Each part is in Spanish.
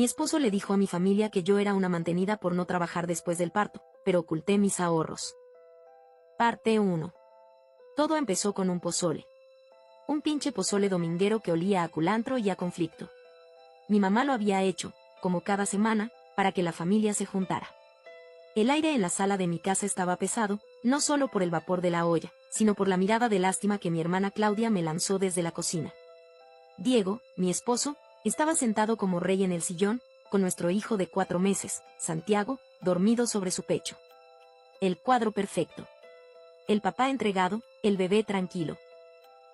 Mi esposo le dijo a mi familia que yo era una mantenida por no trabajar después del parto, pero oculté mis ahorros. Parte 1. Todo empezó con un pozole. Un pinche pozole dominguero que olía a culantro y a conflicto. Mi mamá lo había hecho, como cada semana, para que la familia se juntara. El aire en la sala de mi casa estaba pesado, no solo por el vapor de la olla, sino por la mirada de lástima que mi hermana Claudia me lanzó desde la cocina. Diego, mi esposo, estaba sentado como rey en el sillón, con nuestro hijo de 4 meses, Santiago, dormido sobre su pecho. El cuadro perfecto. El papá entregado, el bebé tranquilo.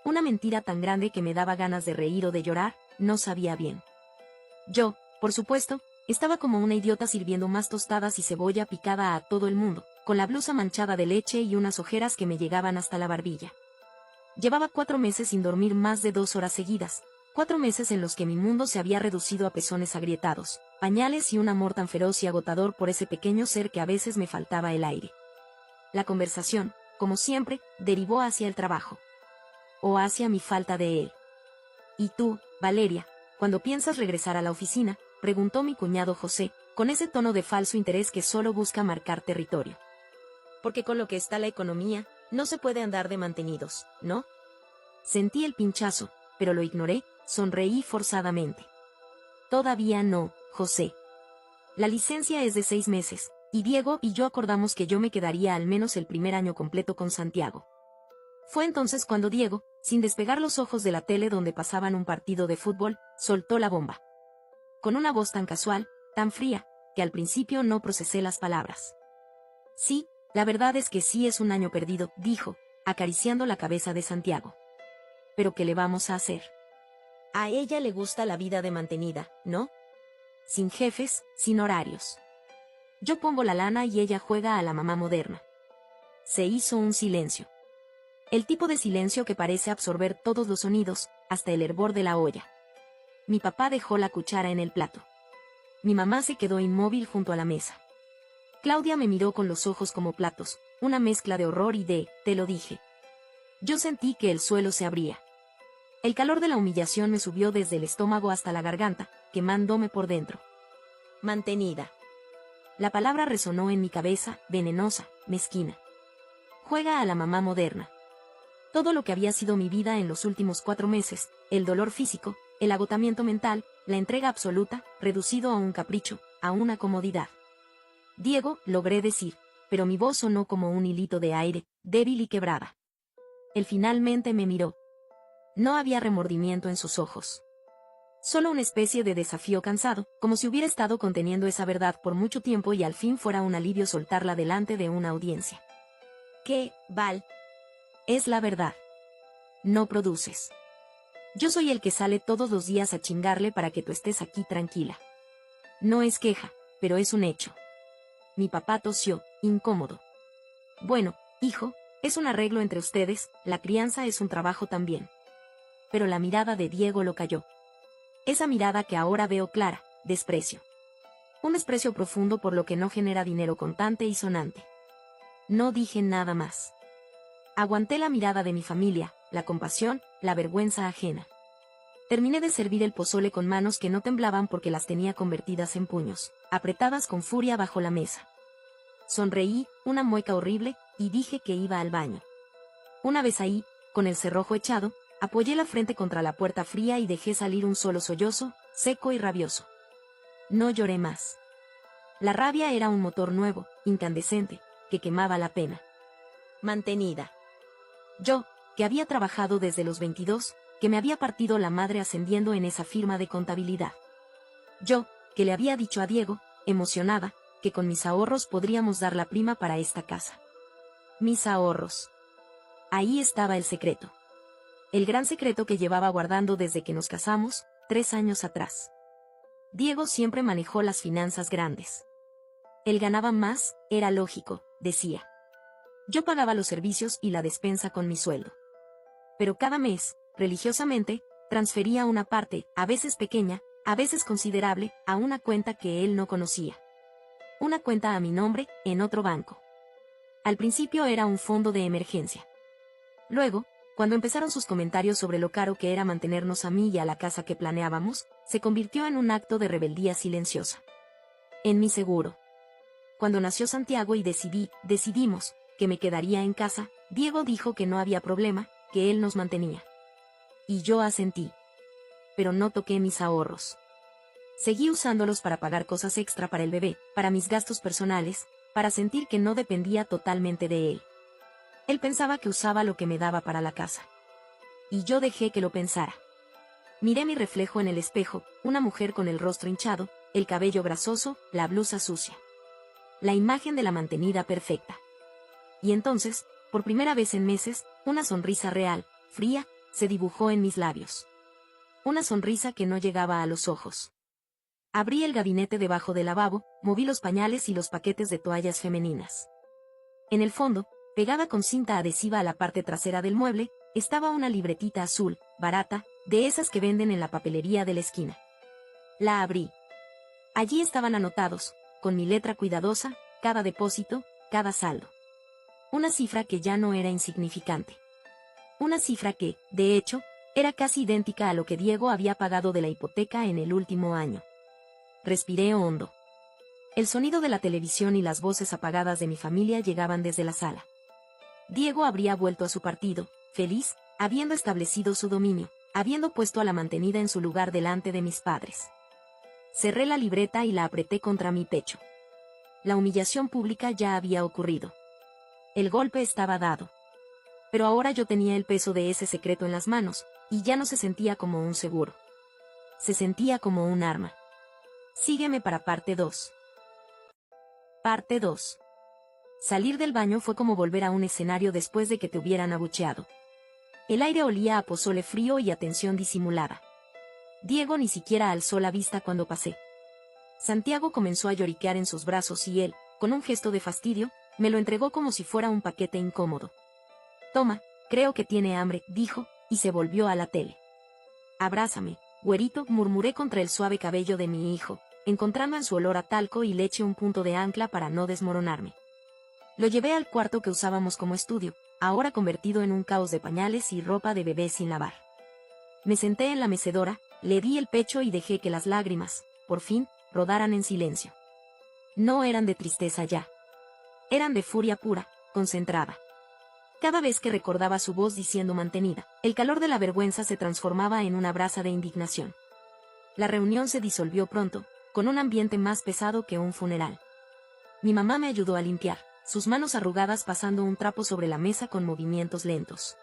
Una mentira tan grande que me daba ganas de reír o de llorar, no sabía bien. Yo, por supuesto, estaba como una idiota sirviendo más tostadas y cebolla picada a todo el mundo, con la blusa manchada de leche y unas ojeras que me llegaban hasta la barbilla. Llevaba 4 meses sin dormir más de 2 horas seguidas, 4 meses en los que mi mundo se había reducido a pezones agrietados, pañales y un amor tan feroz y agotador por ese pequeño ser que a veces me faltaba el aire. La conversación, como siempre, derivó hacia el trabajo. O hacia mi falta de él. ¿Y tú, Valeria, cuando piensas regresar a la oficina?, preguntó mi cuñado José, con ese tono de falso interés que solo busca marcar territorio. Porque con lo que está la economía, no se puede andar de mantenidos, ¿no? Sentí el pinchazo, pero lo ignoré, sonreí forzadamente. Todavía no, José. La licencia es de 6 meses, y Diego y yo acordamos que yo me quedaría al menos el primer año completo con Santiago. Fue entonces cuando Diego, sin despegar los ojos de la tele donde pasaban un partido de fútbol, soltó la bomba. Con una voz tan casual, tan fría, que al principio no procesé las palabras. Sí, la verdad es que sí es un año perdido, dijo, acariciando la cabeza de Santiago. ¿Pero qué le vamos a hacer? A ella le gusta la vida de mantenida, ¿no? Sin jefes, sin horarios. Yo pongo la lana y ella juega a la mamá moderna. Se hizo un silencio. El tipo de silencio que parece absorber todos los sonidos, hasta el hervor de la olla. Mi papá dejó la cuchara en el plato. Mi mamá se quedó inmóvil junto a la mesa. Claudia me miró con los ojos como platos, una mezcla de horror y de, te lo dije. Yo sentí que el suelo se abría. El calor de la humillación me subió desde el estómago hasta la garganta, quemándome por dentro. Mantenida. La palabra resonó en mi cabeza, venenosa, mezquina. Juega a la mamá moderna. Todo lo que había sido mi vida en los últimos 4 meses, el dolor físico, el agotamiento mental, la entrega absoluta, reducido a un capricho, a una comodidad. Diego, logré decir, pero mi voz sonó como un hilito de aire, débil y quebrada. Él finalmente me miró. No había remordimiento en sus ojos. Solo una especie de desafío cansado, como si hubiera estado conteniendo esa verdad por mucho tiempo y al fin fuera un alivio soltarla delante de una audiencia. ¿Qué, Val? Es la verdad. No produces. Yo soy el que sale todos los días a chingarle para que tú estés aquí tranquila. No es queja, pero es un hecho. Mi papá tosió, incómodo. Bueno, hijo, es un arreglo entre ustedes, la crianza es un trabajo también. Pero la mirada de Diego lo calló. Esa mirada que ahora veo clara, desprecio. Un desprecio profundo por lo que no genera dinero contante y sonante. No dije nada más. Aguanté la mirada de mi familia, la compasión, la vergüenza ajena. Terminé de servir el pozole con manos que no temblaban porque las tenía convertidas en puños, apretadas con furia bajo la mesa. Sonreí, una mueca horrible, y dije que iba al baño. Una vez ahí, con el cerrojo echado, apoyé la frente contra la puerta fría y dejé salir un solo sollozo, seco y rabioso. No lloré más. La rabia era un motor nuevo, incandescente, que quemaba la pena. Mantenida. Yo, que había trabajado desde los 22, que me había partido la madre ascendiendo en esa firma de contabilidad. Yo, que le había dicho a Diego, emocionada, que con mis ahorros podríamos dar la prima para esta casa. Mis ahorros. Ahí estaba el secreto. El gran secreto que llevaba guardando desde que nos casamos, 3 años atrás. Diego siempre manejó las finanzas grandes. Él ganaba más, era lógico, decía. Yo pagaba los servicios y la despensa con mi sueldo. Pero cada mes, religiosamente, transfería una parte, a veces pequeña, a veces considerable, a una cuenta que él no conocía. Una cuenta a mi nombre, en otro banco. Al principio era un fondo de emergencia. Luego, Cuando empezaron sus comentarios sobre lo caro que era mantenernos a mí y a la casa que planeábamos, se convirtió en un acto de rebeldía silenciosa. En mi seguro. Cuando nació Santiago y decidimos, que me quedaría en casa, Diego dijo que no había problema, que él nos mantenía. Y yo asentí. Pero no toqué mis ahorros. Seguí usándolos para pagar cosas extra para el bebé, para mis gastos personales, para sentir que no dependía totalmente de él. Él pensaba que usaba lo que me daba para la casa. Y yo dejé que lo pensara. Miré mi reflejo en el espejo, una mujer con el rostro hinchado, el cabello grasoso, la blusa sucia. La imagen de la mantenida perfecta. Y entonces, por primera vez en meses, una sonrisa real, fría, se dibujó en mis labios. Una sonrisa que no llegaba a los ojos. Abrí el gabinete debajo del lavabo, moví los pañales y los paquetes de toallas femeninas. En el fondo, pegada con cinta adhesiva a la parte trasera del mueble, estaba una libretita azul, barata, de esas que venden en la papelería de la esquina. La abrí. Allí estaban anotados, con mi letra cuidadosa, cada depósito, cada saldo. Una cifra que ya no era insignificante. Una cifra que, de hecho, era casi idéntica a lo que Diego había pagado de la hipoteca en el último año. Respiré hondo. El sonido de la televisión y las voces apagadas de mi familia llegaban desde la sala. Diego habría vuelto a su partido, feliz, habiendo establecido su dominio, habiendo puesto a la mantenida en su lugar delante de mis padres. Cerré la libreta y la apreté contra mi pecho. La humillación pública ya había ocurrido. El golpe estaba dado. Pero ahora yo tenía el peso de ese secreto en las manos, y ya no se sentía como un seguro. Se sentía como un arma. Sígueme para parte 2. Parte 2. Salir del baño fue como volver a un escenario después de que te hubieran abucheado. El aire olía a pozole frío y a tensión disimulada. Diego ni siquiera alzó la vista cuando pasé. Santiago comenzó a lloriquear en sus brazos y él, con un gesto de fastidio, me lo entregó como si fuera un paquete incómodo. Toma, creo que tiene hambre, dijo, y se volvió a la tele. Abrázame, güerito, murmuré contra el suave cabello de mi hijo, encontrando en su olor a talco y leche un punto de ancla para no desmoronarme. Lo llevé al cuarto que usábamos como estudio, ahora convertido en un caos de pañales y ropa de bebé sin lavar. Me senté en la mecedora, le di el pecho y dejé que las lágrimas, por fin, rodaran en silencio. No eran de tristeza ya. Eran de furia pura, concentrada. Cada vez que recordaba su voz diciendo mantenida, el calor de la vergüenza se transformaba en una brasa de indignación. La reunión se disolvió pronto, con un ambiente más pesado que un funeral. Mi mamá me ayudó a limpiar, sus manos arrugadas pasando un trapo sobre la mesa con movimientos lentos.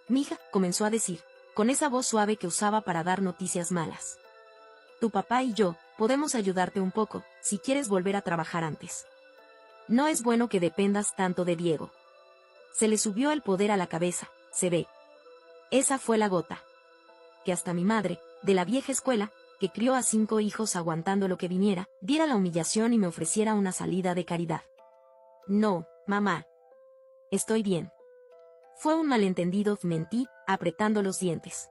Mija, comenzó a decir, con esa voz suave que usaba para dar noticias malas. Tu papá y yo, podemos ayudarte un poco, si quieres volver a trabajar antes. No es bueno que dependas tanto de Diego. Se le subió el poder a la cabeza, se ve. Esa fue la gota. Que hasta mi madre, de la vieja escuela, que crió a 5 hijos aguantando lo que viniera, diera la humillación y me ofreciera una salida de caridad. No, mamá. Estoy bien. Fue un malentendido, mentí, apretando los dientes.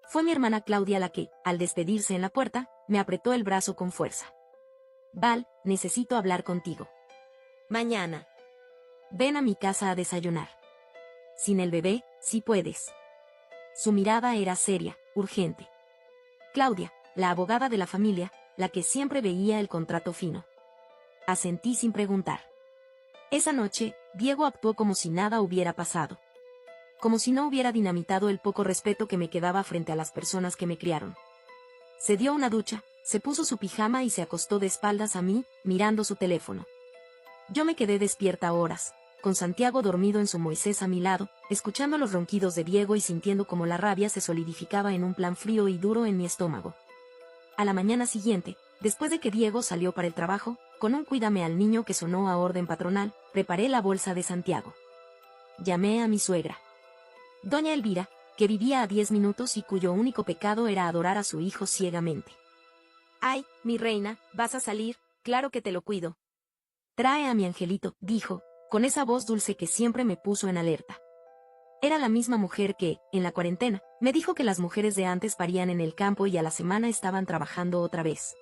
Fue mi hermana Claudia la que, al despedirse en la puerta, me apretó el brazo con fuerza. Val, necesito hablar contigo. Mañana. Ven a mi casa a desayunar. Sin el bebé, sí puedes. Su mirada era seria, urgente. Claudia, la abogada de la familia, la que siempre veía el contrato fino. Asentí sin preguntar. Esa noche, Diego actuó como si nada hubiera pasado. Como si no hubiera dinamitado el poco respeto que me quedaba frente a las personas que me criaron. Se dio una ducha, se puso su pijama y se acostó de espaldas a mí, mirando su teléfono. Yo me quedé despierta horas, con Santiago dormido en su Moisés a mi lado, escuchando los ronquidos de Diego y sintiendo como la rabia se solidificaba en un plan frío y duro en mi estómago. A la mañana siguiente, después de que Diego salió para el trabajo, con un cuídame al niño que sonó a orden patronal, preparé la bolsa de Santiago. Llamé a mi suegra. Doña Elvira, que vivía a 10 minutos y cuyo único pecado era adorar a su hijo ciegamente. Ay, mi reina, ¿vas a salir? Claro que te lo cuido. Trae a mi angelito, dijo, con esa voz dulce que siempre me puso en alerta. Era la misma mujer que, en la cuarentena, me dijo que las mujeres de antes parían en el campo y a la semana estaban trabajando otra vez.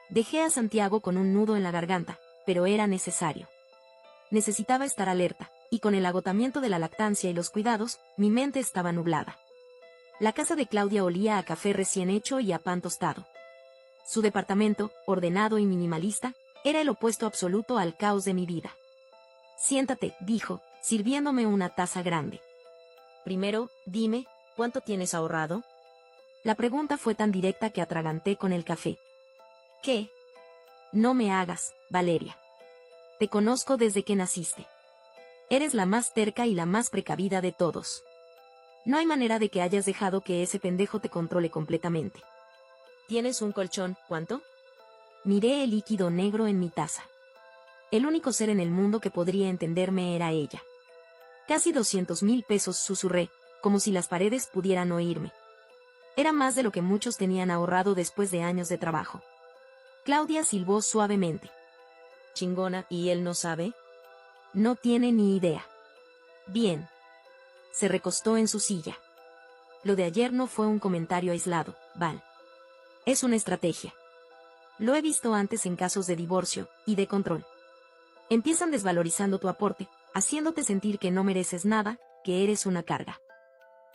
Dejé a Santiago con un nudo en la garganta, pero era necesario. Necesitaba estar alerta, y con el agotamiento de la lactancia y los cuidados, mi mente estaba nublada. La casa de Claudia olía a café recién hecho y a pan tostado. Su departamento, ordenado y minimalista, era el opuesto absoluto al caos de mi vida. «Siéntate», dijo, sirviéndome una taza grande. «Primero, dime, ¿cuánto tienes ahorrado?» La pregunta fue tan directa que atraganté con el café. «¿Qué?» «No me hagas, Valeria. Te conozco desde que naciste. Eres la más terca y la más precavida de todos. No hay manera de que hayas dejado que ese pendejo te controle completamente. ¿Tienes un colchón? ¿Cuánto?» Miré el líquido negro en mi taza. El único ser en el mundo que podría entenderme era ella. «Casi 200,000 pesos», susurré, como si las paredes pudieran oírme. Era más de lo que muchos tenían ahorrado después de años de trabajo. Claudia silbó suavemente. «Chingona, ¿y él no sabe?» «No tiene ni idea». «Bien». Se recostó en su silla. «Lo de ayer no fue un comentario aislado, Val. Es una estrategia. Lo he visto antes en casos de divorcio y de control. Empiezan desvalorizando tu aporte, haciéndote sentir que no mereces nada, que eres una carga.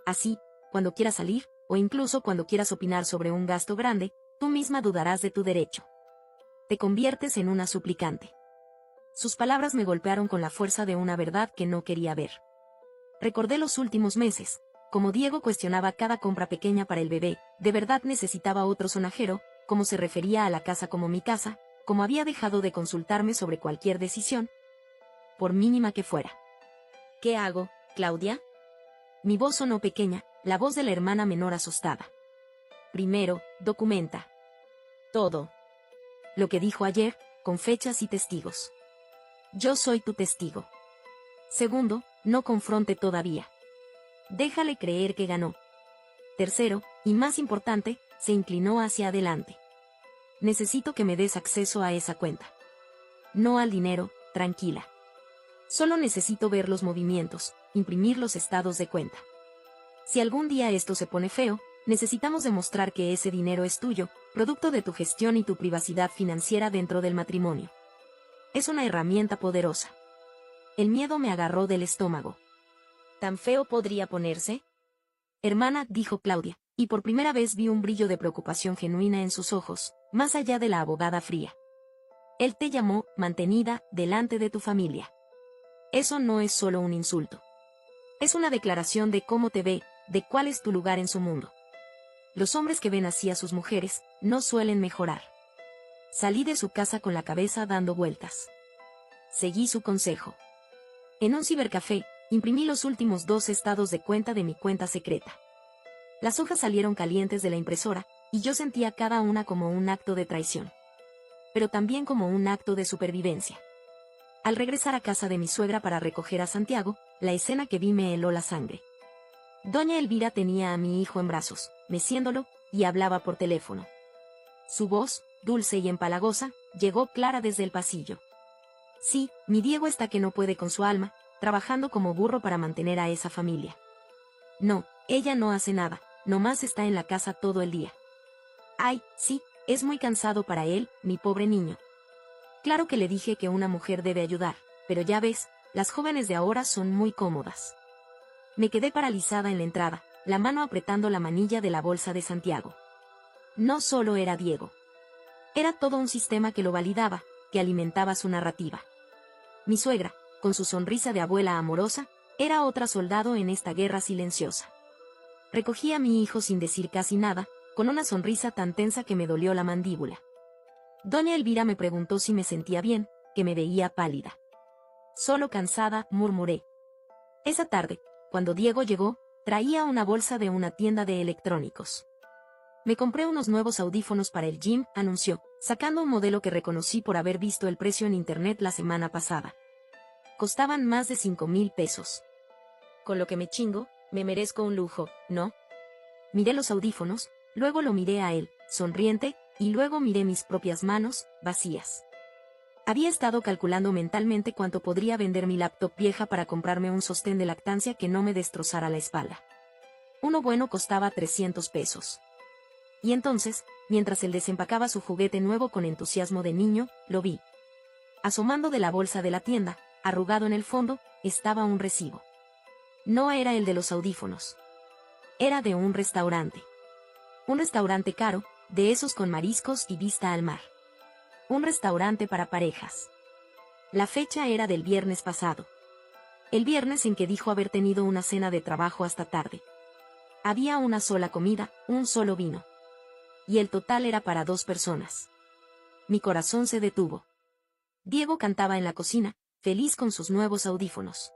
Así, cuando quieras salir, o incluso cuando quieras opinar sobre un gasto grande, tú misma dudarás de tu derecho. Te conviertes en una suplicante». Sus palabras me golpearon con la fuerza de una verdad que no quería ver. Recordé los últimos meses, como Diego cuestionaba cada compra pequeña para el bebé, de verdad necesitaba otro sonajero, como se refería a la casa como mi casa, como había dejado de consultarme sobre cualquier decisión, por mínima que fuera. «¿Qué hago, Claudia?» Mi voz sonó pequeña, la voz de la hermana menor asustada. «Primero, documenta todo. Lo que dijo ayer, con fechas y testigos. Yo soy tu testigo. Segundo, no confronte todavía. Déjale creer que ganó. Tercero, y más importante, se inclinó hacia adelante. Necesito que me des acceso a esa cuenta. No al dinero, tranquila. Solo necesito ver los movimientos, imprimir los estados de cuenta. Si algún día esto se pone feo, necesitamos demostrar que ese dinero es tuyo, producto de tu gestión y tu privacidad financiera dentro del matrimonio. Es una herramienta poderosa». El miedo me agarró del estómago. «¿Tan feo podría ponerse?» «Hermana», dijo Claudia, y por primera vez vi un brillo de preocupación genuina en sus ojos, más allá de la abogada fría. «Él te llamó mantenida delante de tu familia. Eso no es solo un insulto. Es una declaración de cómo te ve, de cuál es tu lugar en su mundo. Los hombres que ven así a sus mujeres, no suelen mejorar». Salí de su casa con la cabeza dando vueltas. Seguí su consejo. En un cibercafé, imprimí los últimos 2 estados de cuenta de mi cuenta secreta. Las hojas salieron calientes de la impresora, y yo sentía cada una como un acto de traición. Pero también como un acto de supervivencia. Al regresar a casa de mi suegra para recoger a Santiago, la escena que vi me heló la sangre. Doña Elvira tenía a mi hijo en brazos, meciéndolo, y hablaba por teléfono. Su voz, dulce y empalagosa, llegó clara desde el pasillo. «Sí, mi Diego está que no puede con su alma, trabajando como burro para mantener a esa familia. No, ella no hace nada, nomás está en la casa todo el día. Ay, sí, es muy cansado para él, mi pobre niño. Claro que le dije que una mujer debe ayudar, pero ya ves, las jóvenes de ahora son muy cómodas». Me quedé paralizada en la entrada, la mano apretando la manilla de la bolsa de Santiago. No solo era Diego. Era todo un sistema que lo validaba, que alimentaba su narrativa. Mi suegra, con su sonrisa de abuela amorosa, era otra soldado en esta guerra silenciosa. Recogí a mi hijo sin decir casi nada, con una sonrisa tan tensa que me dolió la mandíbula. Doña Elvira me preguntó si me sentía bien, que me veía pálida. «Solo cansada», murmuré. Esa tarde, cuando Diego llegó, traía una bolsa de una tienda de electrónicos. «Me compré unos nuevos audífonos para el gym», anunció, sacando un modelo que reconocí por haber visto el precio en internet la semana pasada. Costaban más de 5,000 pesos. «Con lo que me chingo, me merezco un lujo, ¿no?» Miré los audífonos, luego lo miré a él, sonriente, y luego miré mis propias manos, vacías. Había estado calculando mentalmente cuánto podría vender mi laptop vieja para comprarme un sostén de lactancia que no me destrozara la espalda. Uno bueno costaba 300 pesos. Y entonces, mientras él desempacaba su juguete nuevo con entusiasmo de niño, lo vi. Asomando de la bolsa de la tienda, arrugado en el fondo, estaba un recibo. No era el de los audífonos. Era de un restaurante. Un restaurante caro, de esos con mariscos y vista al mar. Un restaurante para parejas. La fecha era del viernes pasado. El viernes en que dijo haber tenido una cena de trabajo hasta tarde. Había una sola comida, un solo vino. Y el total era para 2 personas. Mi corazón se detuvo. Diego cantaba en la cocina, feliz con sus nuevos audífonos.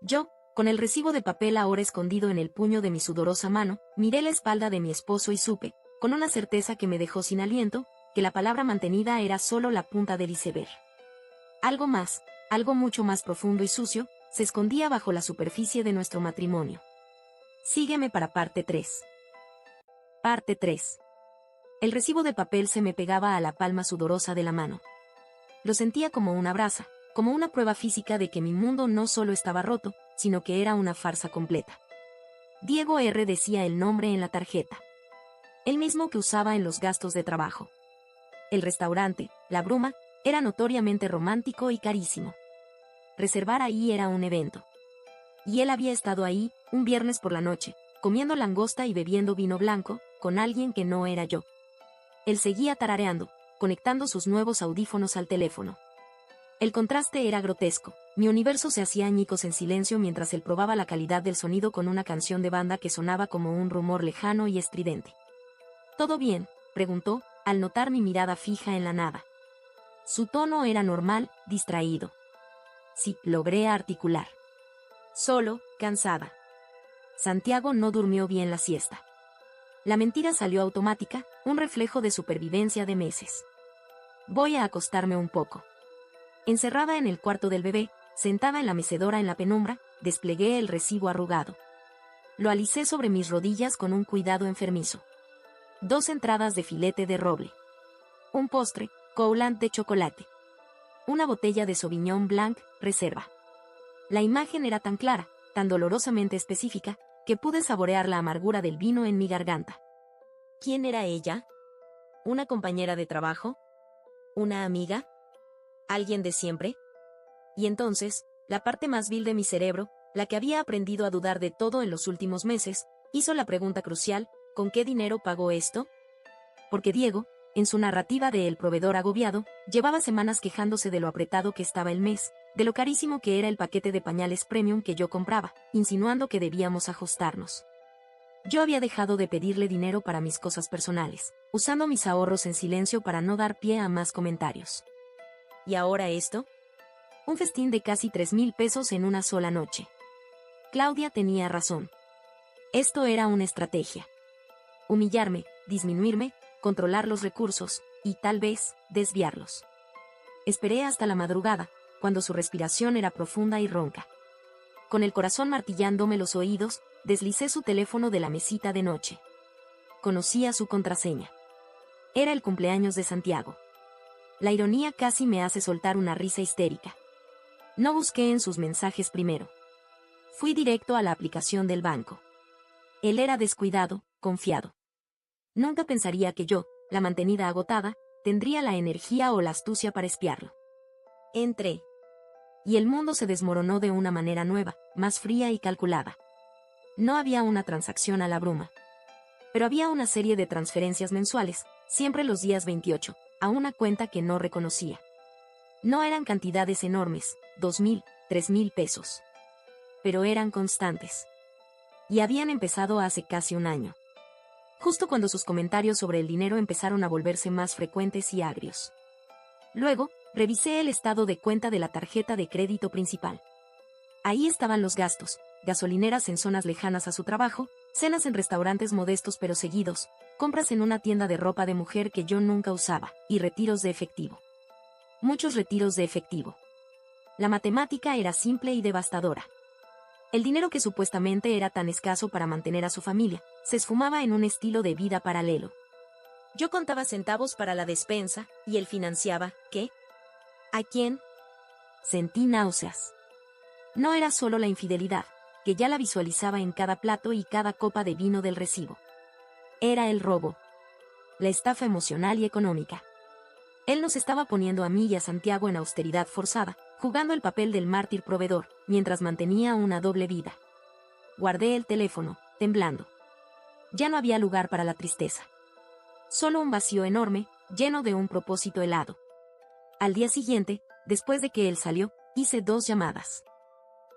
Yo, con el recibo de papel ahora escondido en el puño de mi sudorosa mano, miré la espalda de mi esposo y supe, con una certeza que me dejó sin aliento, que la palabra mantenida era solo la punta del iceberg. Algo más, algo mucho más profundo y sucio, se escondía bajo la superficie de nuestro matrimonio. Sígueme para parte 3. Parte 3. El recibo de papel se me pegaba a la palma sudorosa de la mano. Lo sentía como una brasa, como una prueba física de que mi mundo no solo estaba roto, sino que era una farsa completa. Diego R. decía el nombre en la tarjeta. El mismo que usaba en los gastos de trabajo. El restaurante, La Bruma, era notoriamente romántico y carísimo. Reservar ahí era un evento. Y él había estado ahí, un viernes por la noche, comiendo langosta y bebiendo vino blanco, con alguien que no era yo. Él seguía tarareando, conectando sus nuevos audífonos al teléfono. El contraste era grotesco. Mi universo se hacía añicos en silencio mientras él probaba la calidad del sonido con una canción de banda que sonaba como un rumor lejano y estridente. ¿Todo bien?, preguntó, al notar mi mirada fija en la nada. Su tono era normal, distraído. Sí, logré articular. Solo, cansada. Santiago no durmió bien la siesta. La mentira salió automática, un reflejo de supervivencia de meses. Voy a acostarme un poco. Encerrada en el cuarto del bebé, sentada en la mecedora en la penumbra, desplegué el recibo arrugado. Lo alicé sobre mis rodillas con un cuidado enfermizo. 2 entradas de filete de roble. Un postre, coulant de chocolate. Una botella de Sauvignon Blanc, reserva. La imagen era tan clara, tan dolorosamente específica, que pude saborear la amargura del vino en mi garganta. ¿Quién era ella? ¿Una compañera de trabajo? ¿Una amiga? ¿Alguien de siempre? Y entonces, la parte más vil de mi cerebro, la que había aprendido a dudar de todo en los últimos meses, hizo la pregunta crucial: ¿con qué dinero pagó esto? Porque Diego, en su narrativa de El proveedor agobiado, llevaba semanas quejándose de lo apretado que estaba el mes, de lo carísimo que era el paquete de pañales premium que yo compraba, insinuando que debíamos ajustarnos. Yo había dejado de pedirle dinero para mis cosas personales, usando mis ahorros en silencio para no dar pie a más comentarios. ¿Y ahora esto? Un festín de casi 3,000 pesos en una sola noche. Claudia tenía razón. Esto era una estrategia. Humillarme, disminuirme, controlar los recursos, y tal vez, desviarlos. Esperé hasta la madrugada, cuando su respiración era profunda y ronca. Con el corazón martillándome los oídos, deslicé su teléfono de la mesita de noche. Conocía su contraseña. Era el cumpleaños de Santiago. La ironía casi me hace soltar una risa histérica. No busqué en sus mensajes primero. Fui directo a la aplicación del banco. Él era descuidado, confiado. Nunca pensaría que yo, la mantenida agotada, tendría la energía o la astucia para espiarlo. Entré. Y el mundo se desmoronó de una manera nueva, más fría y calculada. No había una transacción a la bruma. Pero había una serie de transferencias mensuales, siempre los días 28, a una cuenta que no reconocía. No eran cantidades enormes, 2,000, 3,000 pesos. Pero eran constantes. Y habían empezado hace casi un año. Justo cuando sus comentarios sobre el dinero empezaron a volverse más frecuentes y agrios. Luego, revisé el estado de cuenta de la tarjeta de crédito principal. Ahí estaban los gastos: gasolineras en zonas lejanas a su trabajo, cenas en restaurantes modestos pero seguidos, compras en una tienda de ropa de mujer que yo nunca usaba, y retiros de efectivo. Muchos retiros de efectivo. La matemática era simple y devastadora. El dinero que supuestamente era tan escaso para mantener a su familia, se esfumaba en un estilo de vida paralelo. Yo contaba centavos para la despensa, y él financiaba, ¿qué? ¿A quién? Sentí náuseas. No era solo la infidelidad, que ya la visualizaba en cada plato y cada copa de vino del recibo. Era el robo. La estafa emocional y económica. Él nos estaba poniendo a mí y a Santiago en austeridad forzada, jugando el papel del mártir proveedor, mientras mantenía una doble vida. Guardé el teléfono, temblando. Ya no había lugar para la tristeza. Solo un vacío enorme, lleno de un propósito helado. Al día siguiente, después de que él salió, hice 2 llamadas.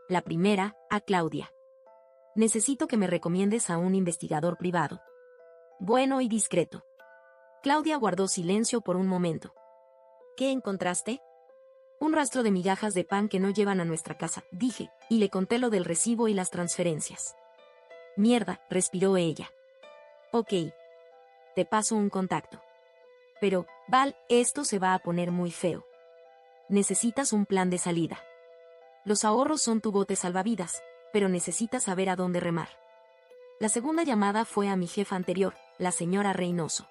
La primera, a Claudia. Necesito que me recomiendes a un investigador privado. Bueno y discreto. Claudia guardó silencio por un momento. ¿Qué encontraste? Un rastro de migajas de pan que no llevan a nuestra casa, dije, y le conté lo del recibo y las transferencias. Mierda, respiró ella. Ok. Te paso un contacto. Pero, Val, esto se va a poner muy feo. Necesitas un plan de salida. Los ahorros son tu bote salvavidas, pero necesitas saber a dónde remar. La segunda llamada fue a mi jefa anterior, la señora Reynoso.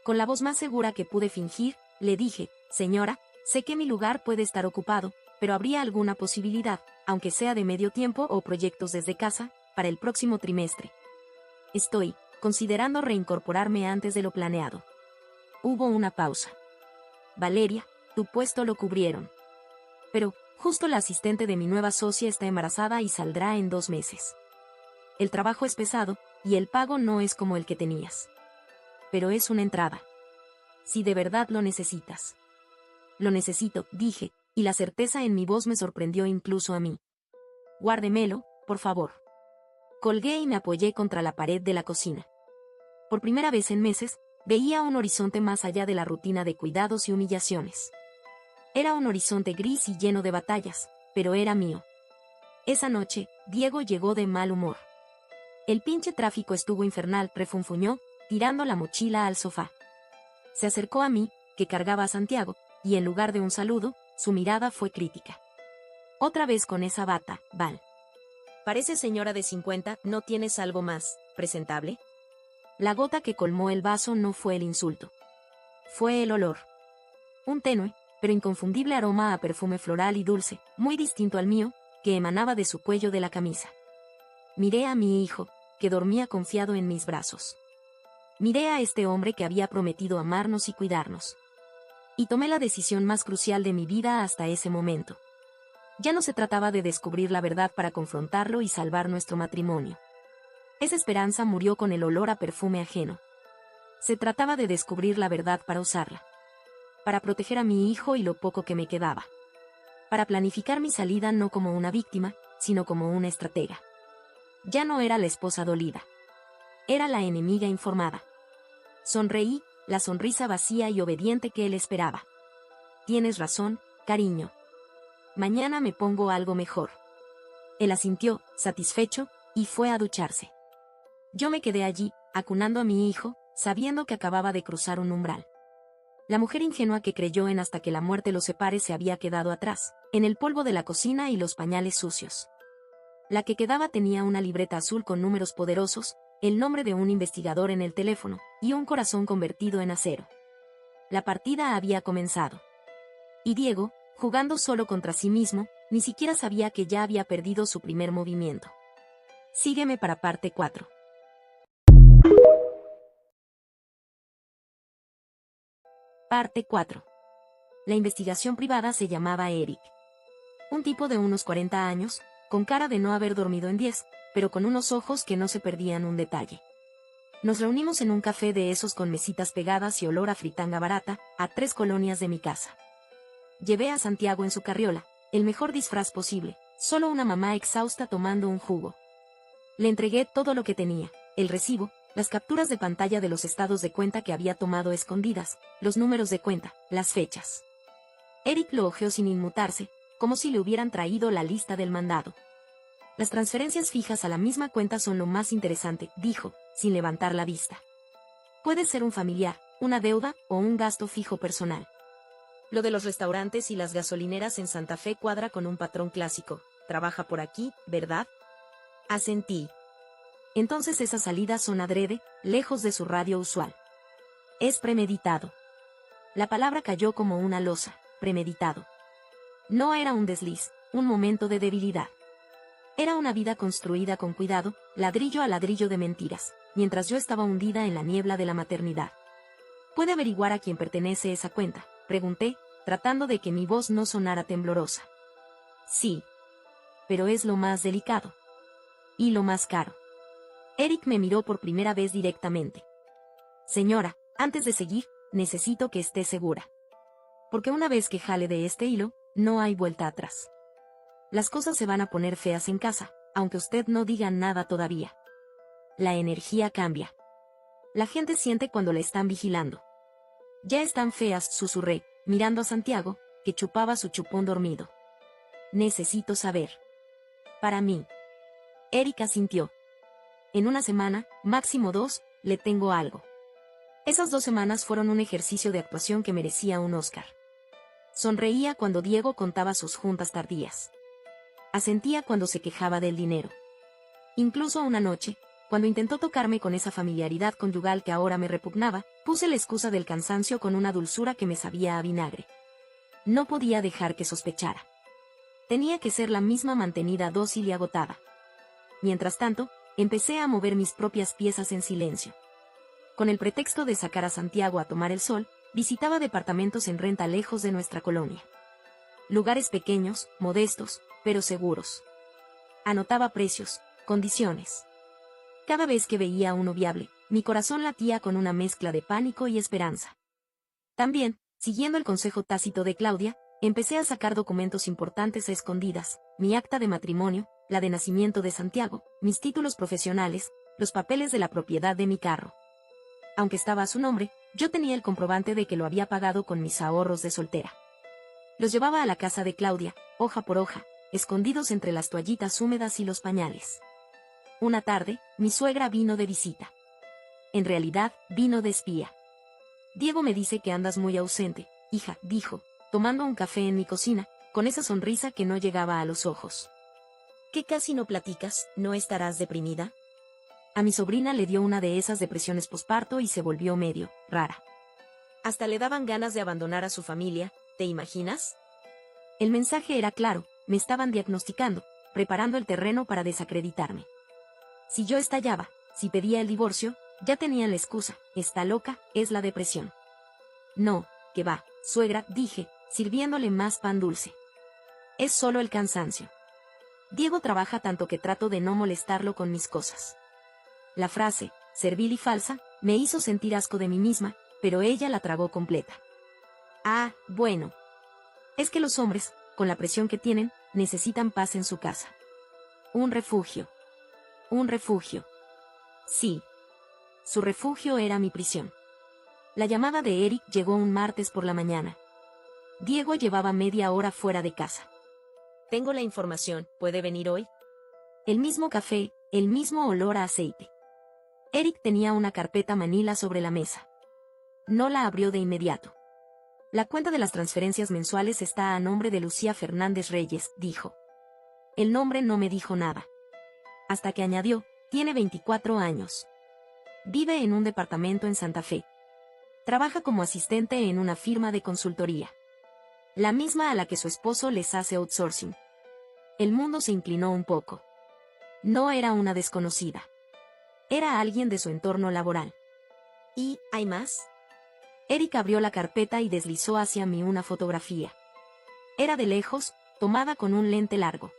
Con la voz más segura que pude fingir, le dije, señora, sé que mi lugar puede estar ocupado, pero habría alguna posibilidad, aunque sea de medio tiempo o proyectos desde casa, para el próximo trimestre. Estoy considerando reincorporarme antes de lo planeado. Hubo una pausa. Valeria, tu puesto lo cubrieron. Pero, justo la asistente de mi nueva socia está embarazada y saldrá en 2 meses. El trabajo es pesado, y el pago no es como el que tenías. Pero es una entrada. Si de verdad lo necesitas. Lo necesito, dije, y la certeza en mi voz me sorprendió incluso a mí. Guárdemelo, por favor. Colgué y me apoyé contra la pared de la cocina. Por primera vez en meses, veía un horizonte más allá de la rutina de cuidados y humillaciones. Era un horizonte gris y lleno de batallas, pero era mío. Esa noche, Diego llegó de mal humor. El pinche tráfico estuvo infernal, refunfuñó, tirando la mochila al sofá. Se acercó a mí, que cargaba a Santiago, y en lugar de un saludo, su mirada fue crítica. Otra vez con esa bata, Val. Parece señora de 50, ¿no tienes algo más presentable? La gota que colmó el vaso no fue el insulto. Fue el olor. Un tenue, pero inconfundible aroma a perfume floral y dulce, muy distinto al mío, que emanaba de su cuello de la camisa. Miré a mi hijo, que dormía confiado en mis brazos. Miré a este hombre que había prometido amarnos y cuidarnos. Y tomé la decisión más crucial de mi vida hasta ese momento. Ya no se trataba de descubrir la verdad para confrontarlo y salvar nuestro matrimonio. Esa esperanza murió con el olor a perfume ajeno. Se trataba de descubrir la verdad para usarla. Para proteger a mi hijo y lo poco que me quedaba. Para planificar mi salida no como una víctima, sino como una estratega. Ya no era la esposa dolida. Era la enemiga informada. Sonreí, la sonrisa vacía y obediente que él esperaba. Tienes razón, cariño. Mañana me pongo algo mejor. Él asintió, satisfecho, y fue a ducharse. Yo me quedé allí, acunando a mi hijo, sabiendo que acababa de cruzar un umbral. La mujer ingenua que creyó en hasta que la muerte los separe se había quedado atrás, en el polvo de la cocina y los pañales sucios. La que quedaba tenía una libreta azul con números poderosos, el nombre de un investigador en el teléfono, y un corazón convertido en acero. La partida había comenzado. Y Diego, jugando solo contra sí mismo, ni siquiera sabía que ya había perdido su primer movimiento. Sígueme para parte 4. Parte 4. La investigación privada se llamaba Eric. Un tipo de unos 40 años, con cara de no haber dormido en 10, pero con unos ojos que no se perdían un detalle. Nos reunimos en un café de esos con mesitas pegadas y olor a fritanga barata, a 3 colonias de mi casa. Llevé a Santiago en su carriola, el mejor disfraz posible, solo una mamá exhausta tomando un jugo. Le entregué todo lo que tenía, el recibo, las capturas de pantalla de los estados de cuenta que había tomado escondidas, los números de cuenta, las fechas. Eric lo hojeó sin inmutarse, como si le hubieran traído la lista del mandado. Las transferencias fijas a la misma cuenta son lo más interesante, dijo, sin levantar la vista. Puede ser un familiar, una deuda o un gasto fijo personal. Lo de los restaurantes y las gasolineras en Santa Fe cuadra con un patrón clásico. Trabaja por aquí, ¿verdad? Asentí. Entonces esas salidas son adrede, lejos de su radio usual. Es premeditado. La palabra cayó como una losa, premeditado. No era un desliz, un momento de debilidad. Era una vida construida con cuidado, ladrillo a ladrillo de mentiras, mientras yo estaba hundida en la niebla de la maternidad. Puede averiguar a quién pertenece esa cuenta, Pregunté, tratando de que mi voz no sonara temblorosa. Sí. Pero es lo más delicado. Y lo más caro. Eric me miró por primera vez directamente. Señora, antes de seguir, necesito que esté segura. Porque una vez que jale de este hilo, no hay vuelta atrás. Las cosas se van a poner feas en casa, aunque usted no diga nada todavía. La energía cambia. La gente siente cuando la están vigilando. Ya están feas, susurré, mirando a Santiago, que chupaba su chupón dormido. Necesito saber. Para mí. Eric asintió. En una semana, máximo 2, le tengo algo. Esas 2 semanas fueron un ejercicio de actuación que merecía un Oscar. Sonreía cuando Diego contaba sus juntas tardías. Asentía cuando se quejaba del dinero. Incluso una noche, cuando intentó tocarme con esa familiaridad conyugal que ahora me repugnaba, puse la excusa del cansancio con una dulzura que me sabía a vinagre. No podía dejar que sospechara. Tenía que ser la misma mantenida dócil y agotada. Mientras tanto, empecé a mover mis propias piezas en silencio. Con el pretexto de sacar a Santiago a tomar el sol, visitaba departamentos en renta lejos de nuestra colonia. Lugares pequeños, modestos, pero seguros. Anotaba precios, condiciones. Cada vez que veía uno viable, mi corazón latía con una mezcla de pánico y esperanza. También, siguiendo el consejo tácito de Claudia, empecé a sacar documentos importantes a escondidas, mi acta de matrimonio, la de nacimiento de Santiago, mis títulos profesionales, los papeles de la propiedad de mi carro. Aunque estaba a su nombre, yo tenía el comprobante de que lo había pagado con mis ahorros de soltera. Los llevaba a la casa de Claudia, hoja por hoja, escondidos entre las toallitas húmedas y los pañales. Una tarde, mi suegra vino de visita. En realidad, vino de espía. Diego me dice que andas muy ausente, hija, dijo, tomando un café en mi cocina, con esa sonrisa que no llegaba a los ojos. ¿Qué casi no platicas? ¿No estarás deprimida? A mi sobrina le dio una de esas depresiones posparto y se volvió medio rara. Hasta le daban ganas de abandonar a su familia, ¿te imaginas? El mensaje era claro, me estaban diagnosticando, preparando el terreno para desacreditarme. Si yo estallaba, si pedía el divorcio, ya tenían la excusa, está loca, es la depresión. No, que va, suegra, dije, sirviéndole más pan dulce. Es solo el cansancio. Diego trabaja tanto que trato de no molestarlo con mis cosas. La frase, servil y falsa, me hizo sentir asco de mí misma, pero ella la tragó completa. Ah, bueno. Es que los hombres, con la presión que tienen, necesitan paz en su casa. Un refugio. Un refugio. Sí. Su refugio era mi prisión. La llamada de Eric llegó un martes por la mañana. Diego llevaba media hora fuera de casa. Tengo la información, ¿puede venir hoy? El mismo café, el mismo olor a aceite. Eric tenía una carpeta manila sobre la mesa. No la abrió de inmediato. La cuenta de las transferencias mensuales está a nombre de Lucía Fernández Reyes, dijo. El nombre no me dijo nada. Hasta que añadió, tiene 24 años. Vive en un departamento en Santa Fe. Trabaja como asistente en una firma de consultoría. La misma a la que su esposo les hace outsourcing. El mundo se inclinó un poco. No era una desconocida. Era alguien de su entorno laboral. ¿Y hay más? Eric abrió la carpeta y deslizó hacia mí una fotografía. Era de lejos, tomada con un lente largo.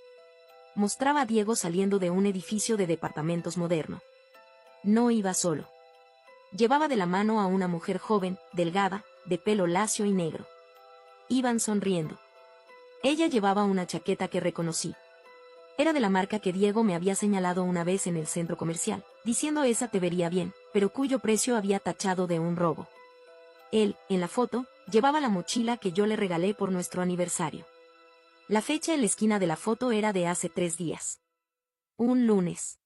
Mostraba a Diego saliendo de un edificio de departamentos moderno. No iba solo. Llevaba de la mano a una mujer joven, delgada, de pelo lacio y negro. Iban sonriendo. Ella llevaba una chaqueta que reconocí. Era de la marca que Diego me había señalado una vez en el centro comercial, diciendo esa te vería bien, pero cuyo precio había tachado de un robo. Él, en la foto, llevaba la mochila que yo le regalé por nuestro aniversario. La fecha en la esquina de la foto era de hace 3 días. Un lunes.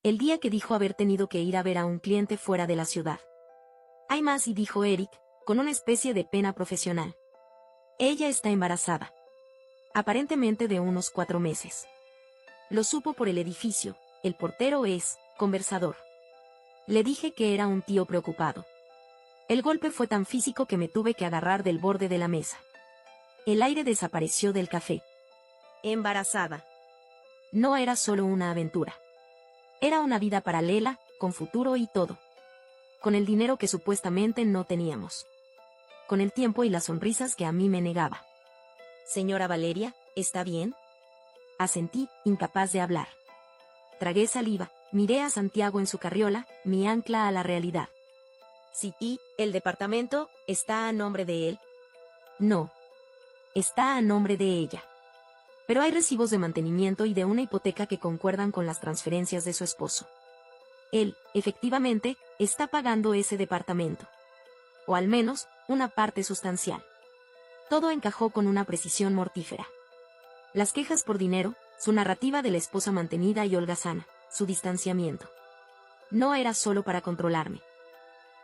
El día que dijo haber tenido que ir a ver a un cliente fuera de la ciudad. Hay más, y dijo Eric, con una especie de pena profesional. Ella está embarazada. Aparentemente de unos 4 meses. Lo supo por el edificio, el portero es, conversador. Le dije que era un tío preocupado. El golpe fue tan físico que me tuve que agarrar del borde de la mesa. El aire desapareció del café. Embarazada. No era solo una aventura. Era una vida paralela, con futuro y todo. Con el dinero que supuestamente no teníamos. con el tiempo y las sonrisas que a mí me negaba. Señora Valeria, ¿está bien? Asentí, incapaz de hablar. Tragué saliva, miré a Santiago en su carriola, mi ancla a la realidad. Sí, ¿y el departamento está a nombre de él? No. Está a nombre de ella. Pero hay recibos de mantenimiento y de una hipoteca que concuerdan con las transferencias de su esposo. Él, efectivamente, está pagando ese departamento. O al menos, una parte sustancial. Todo encajó con una precisión mortífera. Las quejas por dinero, su narrativa de la esposa mantenida y holgazana, su distanciamiento. No era solo para controlarme.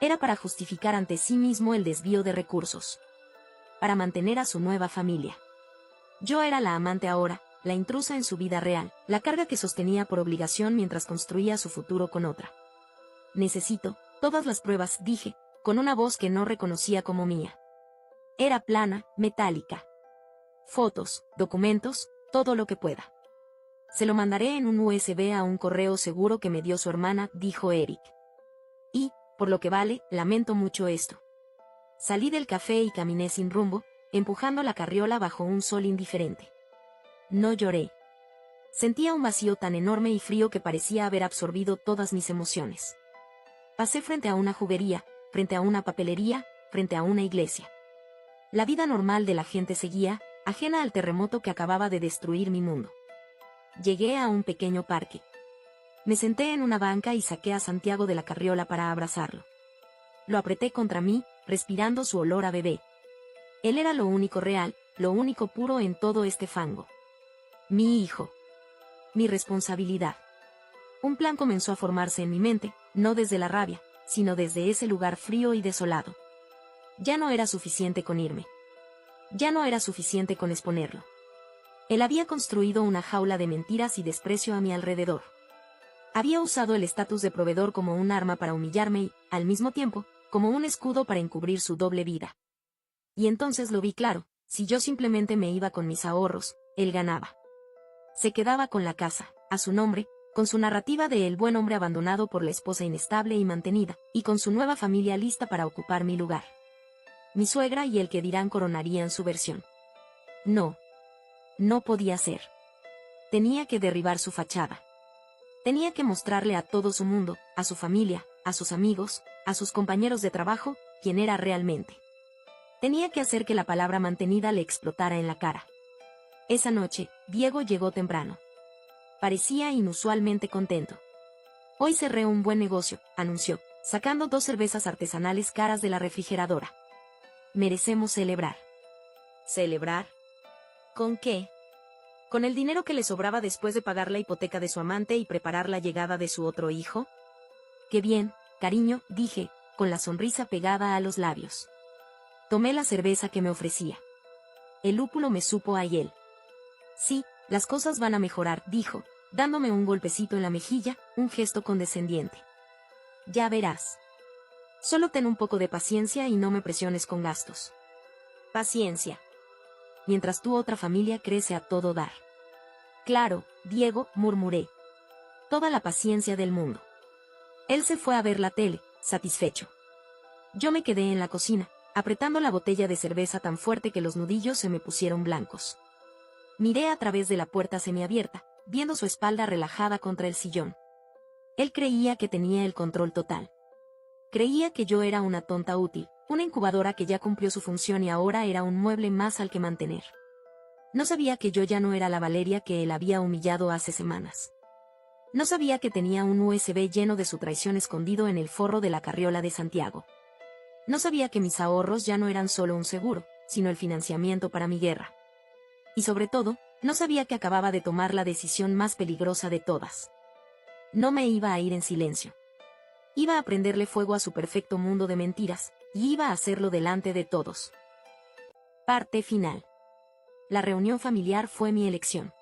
Era para justificar ante sí mismo el desvío de recursos. Para mantener a su nueva familia. Yo era la amante ahora, la intrusa en su vida real, la carga que sostenía por obligación mientras construía su futuro con otra. Necesito todas las pruebas, dije, con una voz que no reconocía como mía. Era plana, metálica. Fotos, documentos, todo lo que pueda. Se lo mandaré en un USB a un correo seguro que me dio su hermana, dijo Eric. Y, por lo que vale, lamento mucho esto. Salí del café y caminé sin rumbo, empujando la carriola bajo un sol indiferente. No lloré. Sentía un vacío tan enorme y frío que parecía haber absorbido todas mis emociones. Pasé frente a una juguería, frente a una papelería, frente a una iglesia. La vida normal de la gente seguía, ajena al terremoto que acababa de destruir mi mundo. Llegué a un pequeño parque. Me senté en una banca y saqué a Santiago de la carriola para abrazarlo. Lo apreté contra mí, respirando su olor a bebé. Él era lo único real, lo único puro en todo este fango. Mi hijo. Mi responsabilidad. Un plan comenzó a formarse en mi mente, no desde la rabia, sino desde ese lugar frío y desolado. Ya no era suficiente con irme. Ya no era suficiente con exponerlo. Él había construido una jaula de mentiras y desprecio a mi alrededor. Había usado el estatus de proveedor como un arma para humillarme y, al mismo tiempo, como un escudo para encubrir su doble vida. Y entonces lo vi claro, si yo simplemente me iba con mis ahorros, él ganaba. Se quedaba con la casa, a su nombre, con su narrativa de el buen hombre abandonado por la esposa inestable y mantenida, y con su nueva familia lista para ocupar mi lugar. Mi suegra y el que dirán coronarían su versión. No. No podía ser. Tenía que derribar su fachada. Tenía que mostrarle a todo su mundo, a su familia, a sus amigos, a sus compañeros de trabajo, quién era realmente. Tenía que hacer que la palabra mantenida le explotara en la cara. Esa noche, Diego llegó temprano. Parecía inusualmente contento. Hoy cerré un buen negocio, anunció, sacando 2 cervezas artesanales caras de la refrigeradora. Merecemos celebrar. ¿Celebrar? ¿Con qué? ¿Con el dinero que le sobraba después de pagar la hipoteca de su amante y preparar la llegada de su otro hijo? Qué bien, cariño, dije, con la sonrisa pegada a los labios. Tomé la cerveza que me ofrecía. El lúpulo me supo a hiel. Sí, las cosas van a mejorar, dijo, dándome un golpecito en la mejilla, un gesto condescendiente. Ya verás. Solo ten un poco de paciencia y no me presiones con gastos. Paciencia. Mientras tu otra familia crece a todo dar. Claro, Diego, murmuré. Toda la paciencia del mundo. Él se fue a ver la tele, satisfecho. Yo me quedé en la cocina, apretando la botella de cerveza tan fuerte que los nudillos se me pusieron blancos. Miré a través de la puerta semiabierta, viendo su espalda relajada contra el sillón. Él creía que tenía el control total. Creía que yo era una tonta útil, una incubadora que ya cumplió su función y ahora era un mueble más al que mantener. No sabía que yo ya no era la Valeria que él había humillado hace semanas. No sabía que tenía un USB lleno de su traición escondido en el forro de la carriola de Santiago. No sabía que mis ahorros ya no eran solo un seguro, sino el financiamiento para mi guerra. Y sobre todo, no sabía que acababa de tomar la decisión más peligrosa de todas. No me iba a ir en silencio. Iba a prenderle fuego a su perfecto mundo de mentiras, y iba a hacerlo delante de todos. Parte final. La reunión familiar fue mi elección.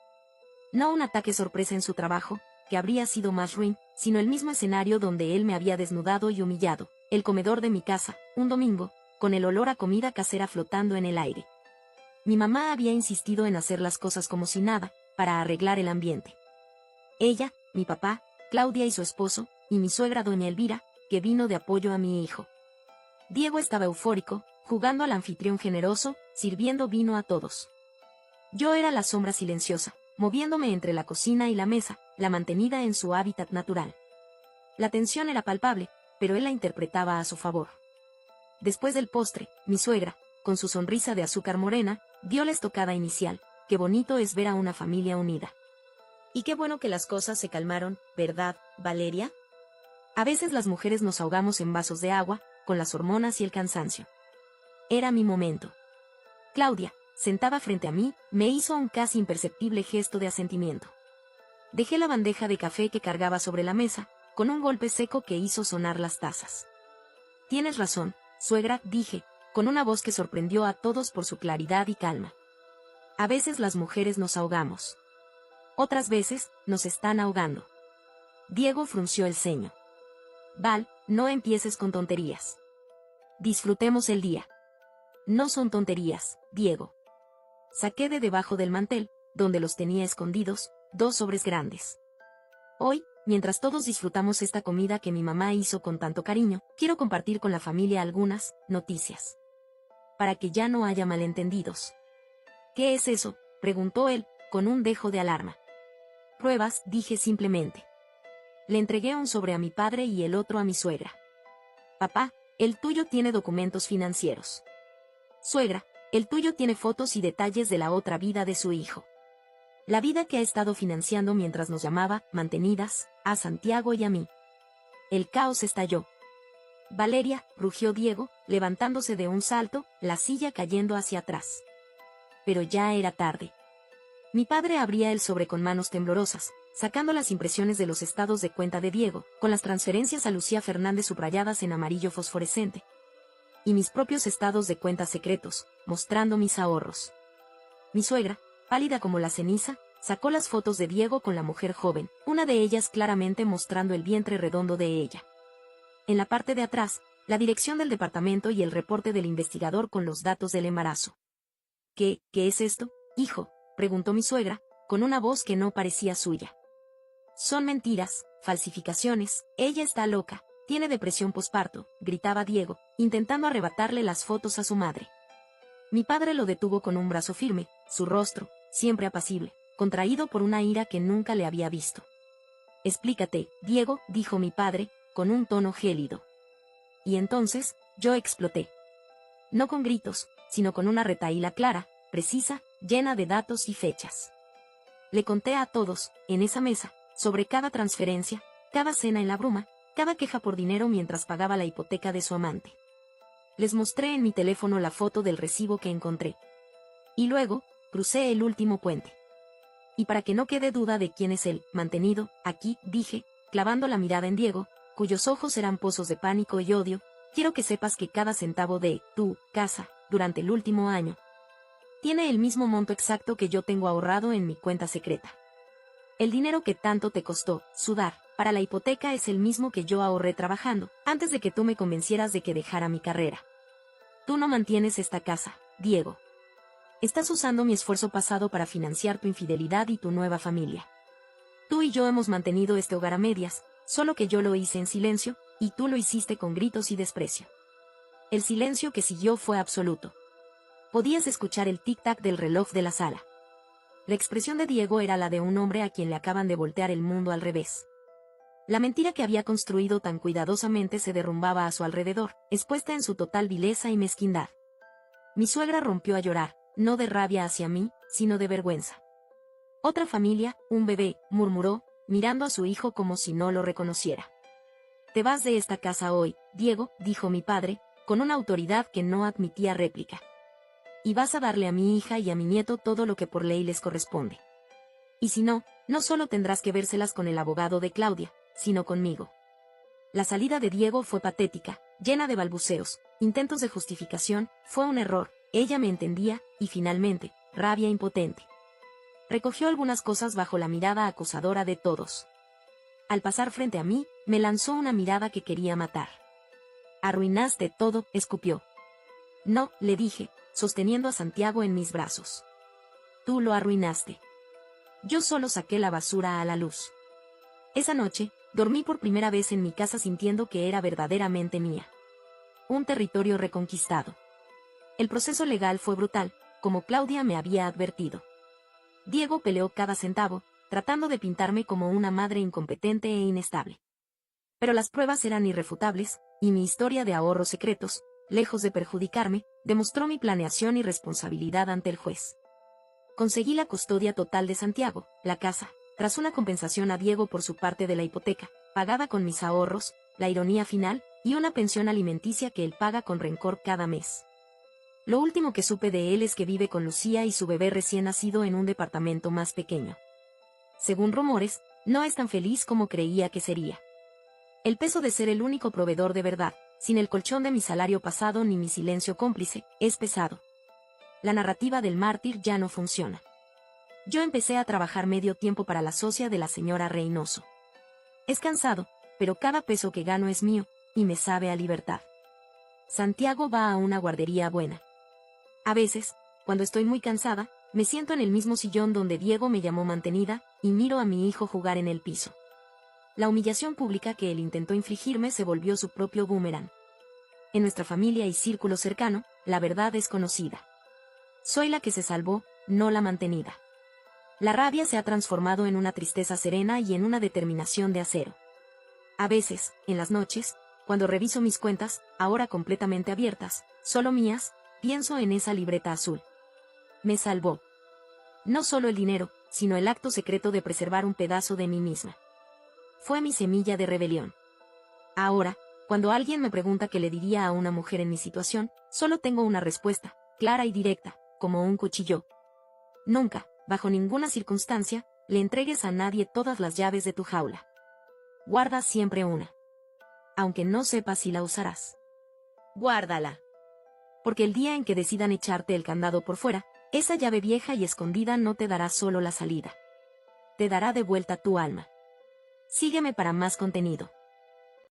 No un ataque sorpresa en su trabajo, que habría sido más ruin, sino el mismo escenario donde él me había desnudado y humillado, el comedor de mi casa, un domingo, con el olor a comida casera flotando en el aire. Mi mamá había insistido en hacer las cosas como si nada, para arreglar el ambiente. Ella, mi papá, Claudia y su esposo, y mi suegra doña Elvira, que vino de apoyo a mi hijo. Diego estaba eufórico, jugando al anfitrión generoso, sirviendo vino a todos. Yo era la sombra silenciosa, moviéndome entre la cocina y la mesa, la mantenida en su hábitat natural. La tensión era palpable, pero él la interpretaba a su favor. Después del postre, mi suegra, con su sonrisa de azúcar morena, dio la estocada inicial. Qué bonito es ver a una familia unida. Y qué bueno que las cosas se calmaron, ¿verdad, Valeria? A veces las mujeres nos ahogamos en vasos de agua, con las hormonas y el cansancio. Era mi momento. Claudia, sentada frente a mí, me hizo un casi imperceptible gesto de asentimiento. Dejé la bandeja de café que cargaba sobre la mesa, con un golpe seco que hizo sonar las tazas. Tienes razón, suegra, dije, con una voz que sorprendió a todos por su claridad y calma. A veces las mujeres nos ahogamos. Otras veces, nos están ahogando. Diego frunció el ceño. Val, no empieces con tonterías. Disfrutemos el día. No son tonterías, Diego. Saqué de debajo del mantel, donde los tenía escondidos, 2 sobres grandes. Hoy, mientras todos disfrutamos esta comida que mi mamá hizo con tanto cariño, quiero compartir con la familia algunas noticias. Para que ya no haya malentendidos. ¿Qué es eso?, preguntó él, con un dejo de alarma. Pruebas, dije simplemente. Le entregué un sobre a mi padre y el otro a mi suegra. Papá, el tuyo tiene documentos financieros. Suegra, el tuyo tiene fotos y detalles de la otra vida de su hijo. La vida que ha estado financiando mientras nos llamaba, mantenidas, a Santiago y a mí. El caos estalló. Valeria, rugió Diego, levantándose de un salto, la silla cayendo hacia atrás. Pero ya era tarde. Mi padre abría el sobre con manos temblorosas, sacando las impresiones de los estados de cuenta de Diego, con las transferencias a Lucía Fernández subrayadas en amarillo fosforescente. Y mis propios estados de cuenta secretos, mostrando mis ahorros. Mi suegra, pálida como la ceniza, sacó las fotos de Diego con la mujer joven, una de ellas claramente mostrando el vientre redondo de ella. En la parte de atrás, la dirección del departamento y el reporte del investigador con los datos del embarazo. ¿Qué es esto, hijo?, preguntó mi suegra, con una voz que no parecía suya. Son mentiras, falsificaciones, ella está loca, tiene depresión posparto, gritaba Diego, intentando arrebatarle las fotos a su madre. Mi padre lo detuvo con un brazo firme, su rostro, siempre apacible, contraído por una ira que nunca le había visto. Explícate, Diego, dijo mi padre, con un tono gélido. Y entonces, yo exploté. No con gritos, sino con una retahíla clara, precisa, llena de datos y fechas. Le conté a todos, en esa mesa, sobre cada transferencia, cada cena en la bruma, cada queja por dinero mientras pagaba la hipoteca de su amante. Les mostré en mi teléfono la foto del recibo que encontré. Y luego, crucé el último puente. Y para que no quede duda de quién es el mantenido, aquí, dije, clavando la mirada en Diego, cuyos ojos eran pozos de pánico y odio, quiero que sepas que cada centavo de tu casa, durante el último año, tiene el mismo monto exacto que yo tengo ahorrado en mi cuenta secreta. El dinero que tanto te costó sudar para la hipoteca es el mismo que yo ahorré trabajando, antes de que tú me convencieras de que dejara mi carrera. Tú no mantienes esta casa, Diego. Estás usando mi esfuerzo pasado para financiar tu infidelidad y tu nueva familia. Tú y yo hemos mantenido este hogar a medias, solo que yo lo hice en silencio, y tú lo hiciste con gritos y desprecio. El silencio que siguió fue absoluto. Podías escuchar el tic-tac del reloj de la sala. La expresión de Diego era la de un hombre a quien le acaban de voltear el mundo al revés. La mentira que había construido tan cuidadosamente se derrumbaba a su alrededor, expuesta en su total vileza y mezquindad. Mi suegra rompió a llorar, no de rabia hacia mí, sino de vergüenza. Otra familia, un bebé, murmuró, mirando a su hijo como si no lo reconociera. Te vas de esta casa hoy, Diego, dijo mi padre, con una autoridad que no admitía réplica. Y vas a darle a mi hija y a mi nieto todo lo que por ley les corresponde. Y si no, no solo tendrás que vérselas con el abogado de Claudia, sino conmigo. La salida de Diego fue patética, llena de balbuceos, intentos de justificación, fue un error, ella me entendía, y finalmente, rabia impotente. Recogió algunas cosas bajo la mirada acusadora de todos. Al pasar frente a mí, me lanzó una mirada que quería matar. Arruinaste todo, escupió. No, le dije, sosteniendo a Santiago en mis brazos. Tú lo arruinaste. Yo solo saqué la basura a la luz. Esa noche, dormí por primera vez en mi casa sintiendo que era verdaderamente mía. Un territorio reconquistado. El proceso legal fue brutal, como Claudia me había advertido. Diego peleó cada centavo, tratando de pintarme como una madre incompetente e inestable. Pero las pruebas eran irrefutables, y mi historia de ahorros secretos, lejos de perjudicarme, demostró mi planeación y responsabilidad ante el juez. Conseguí la custodia total de Santiago, la casa, tras una compensación a Diego por su parte de la hipoteca, pagada con mis ahorros, la ironía final, y una pensión alimenticia que él paga con rencor cada mes. Lo último que supe de él es que vive con Lucía y su bebé recién nacido en un departamento más pequeño. Según rumores, no es tan feliz como creía que sería. El peso de ser el único proveedor de verdad, sin el colchón de mi salario pasado ni mi silencio cómplice, es pesado. La narrativa del mártir ya no funciona. Yo empecé a trabajar medio tiempo para la socia de la señora Reynoso. Es cansado, pero cada peso que gano es mío, y me sabe a libertad. Santiago va a una guardería buena. A veces, cuando estoy muy cansada, me siento en el mismo sillón donde Diego me llamó mantenida, y miro a mi hijo jugar en el piso. La humillación pública que él intentó infligirme se volvió su propio boomerang. En nuestra familia y círculo cercano, la verdad es conocida. Soy la que se salvó, no la mantenida. La rabia se ha transformado en una tristeza serena y en una determinación de acero. A veces, en las noches, cuando reviso mis cuentas, ahora completamente abiertas, solo mías, pienso en esa libreta azul. Me salvó. No solo el dinero, sino el acto secreto de preservar un pedazo de mí misma. Fue mi semilla de rebelión. Ahora, cuando alguien me pregunta qué le diría a una mujer en mi situación, solo tengo una respuesta, clara y directa, como un cuchillo. Nunca, bajo ninguna circunstancia, le entregues a nadie todas las llaves de tu jaula. Guarda siempre una. Aunque no sepas si la usarás. Guárdala. Porque el día en que decidan echarte el candado por fuera, esa llave vieja y escondida no te dará solo la salida. Te dará de vuelta tu alma. Sígueme para más contenido.